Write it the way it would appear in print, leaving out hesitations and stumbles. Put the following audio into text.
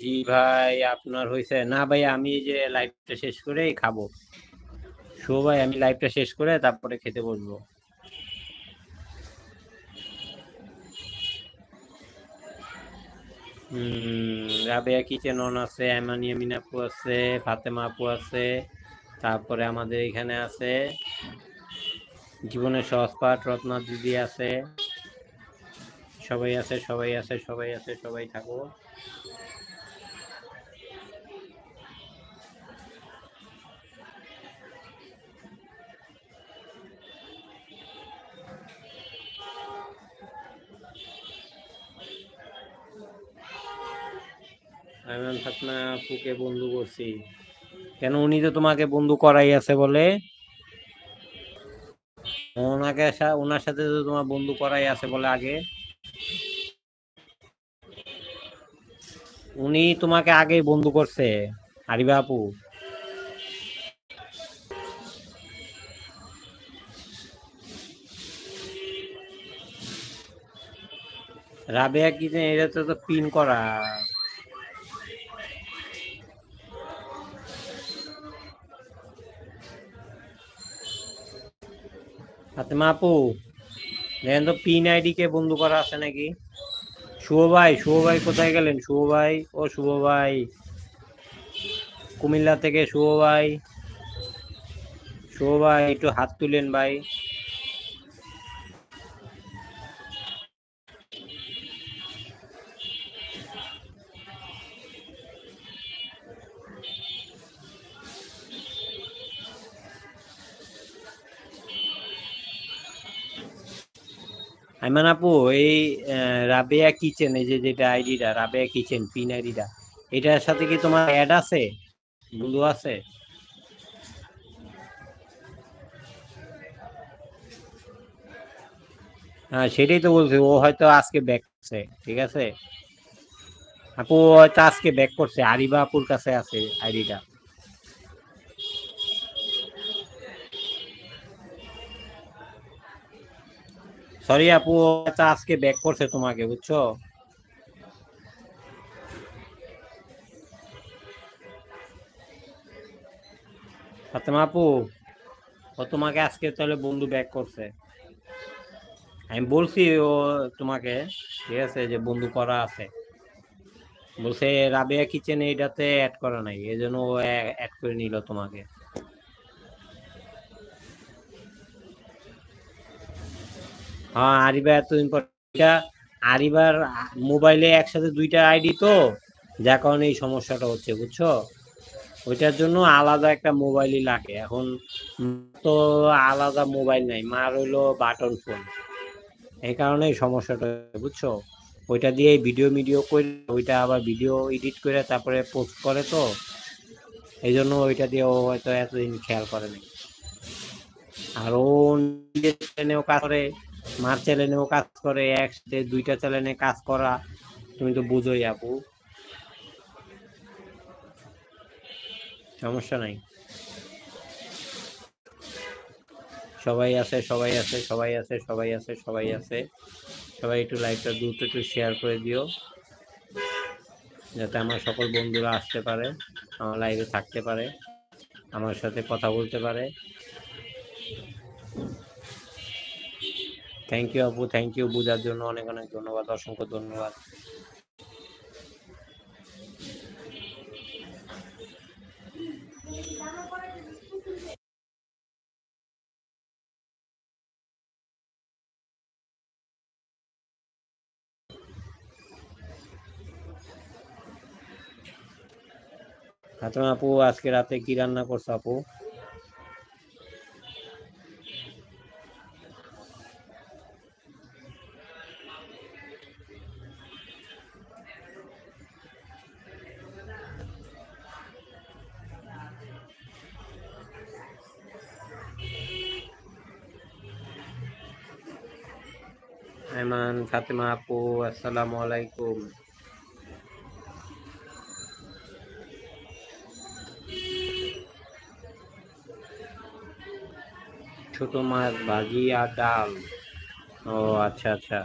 জি ভাই, আপনার হয়েছে না ভাই? আমি এই যে লাইভটা শেষ করেই খাবো। শুভ ভাই, আমি লাইভটা শেষ করে তারপরে খেতে বসবো। রাবেয়া কিচেন অন আছে, এমানি আমিন আপু আছে, ফাতেমা আপু আছে, তারপরে আমাদের এখানে আছে জীবনের সহজ পাঠ রত্না দিদি আছে, সবাই আছে, সবাই আছে, সবাই আছে, সবাই থাকো। আমি ফাতেমা আপুকে বন্ধু করছি কেন? উনি তো তোমাকে বন্ধু করাই আছে বলে। ওনার সাথে তো তোমার বন্ধু করাই আছে বলে আগে। উনি তোমাকে আগেই বন্ধু করছে, আরিবা আপু। রাবেয়া কি যে এটাতে তো পিন করা। ফাতেমা আপু, দেখেন তো পিন আইডি কে বন্ধু করা আছে নাকি। শুভ ভাই, শুভ ভাই কোথায় গেলেন? শুভ ভাই, ও শুভ ভাই, কুমিল্লা থেকে শুভ ভাই। শুভ ভাই একটু হাত তুলেন ভাই। আইমান আপু, এই রাবেয়া কিচেন, এই যে যেটা আইডিটা রাবেয়া কিচেন পিন আইডিটা, এটার সাথে কি তোমার অ্যাড আছে, বন্ধু আছে? হ্যাঁ, সেটাই তো বলছি, ও হয়তো আজকে ব্যাক করছে। ঠিক আছে আপু, ও হয়তো আজকে ব্যাক করছে, আরিবা আপুর কাছে আছে আইডিটা। সরি আপু, ও হয়তো আজকে ব্যাক করছে তোমাকে, বুঝছো? ফাতেমা আপু, ও তোমাকে আজকে তাহলে বন্ধু ব্যাক করছে। আমি বলছি ও তোমাকে, ঠিক আছে, যে বন্ধু করা আছে। বলছে রাবেয়া কিচেন এইটাতে অ্যাড করা নাই, এই জন্য ও অ্যাড করে নিল তোমাকে। হ্যাঁ, আরিবা এতদিন পর এটা, আরিবার মোবাইলে একসাথে দুইটা আইডি তো, যার কারণে এই সমস্যাটা হচ্ছে, বুঝছো? ওইটার জন্য আলাদা একটা মোবাইলই লাগে এখন। তো আলাদা মোবাইল নাই, মার হইলো বাটন ফোন। এই কারণে এই সমস্যাটা হচ্ছে, বুঝছো? ওইটা দিয়ে ভিডিও মিডিও করে, ওইটা আবার ভিডিও এডিট করে তারপরে পোস্ট করে তো, এই জন্য ওইটা দিয়ে ও হয়তো এতদিন খেয়াল করে নাই। আর ও নিজের চ্যানেলেও কাজ করে, মার চ্যানেলেও কাজ করে, একসাথে দুইটা চ্যানেলে কাজ করা, তুমি তো বুঝোই আপু। সমস্যা নাই, সবাই আছে, সবাই আছে, সবাই আছে, সবাই আছে, সবাই আছে। সবাই একটু লাইভটা দ্রুত একটু শেয়ার করে দিও, যাতে আমার সকল বন্ধুরা আসতে পারে, আমার লাইভে থাকতে পারে, আমার সাথে কথা বলতে পারে। থ্যাংক ইউ আপু, থ্যাংক ইউ, বোঝার জন্য অনেক অনেক ধন্যবাদ, অসংখ্য ধন্যবাদ। ফাতেমা আপু, আজকে রাতে কি রান্না করছো আপু? আইমান ফাতেমা আপু, আসসালামু আলাইকুম। ছোট মাছ ভাজি আর ডাল। ও আচ্ছা আচ্ছা।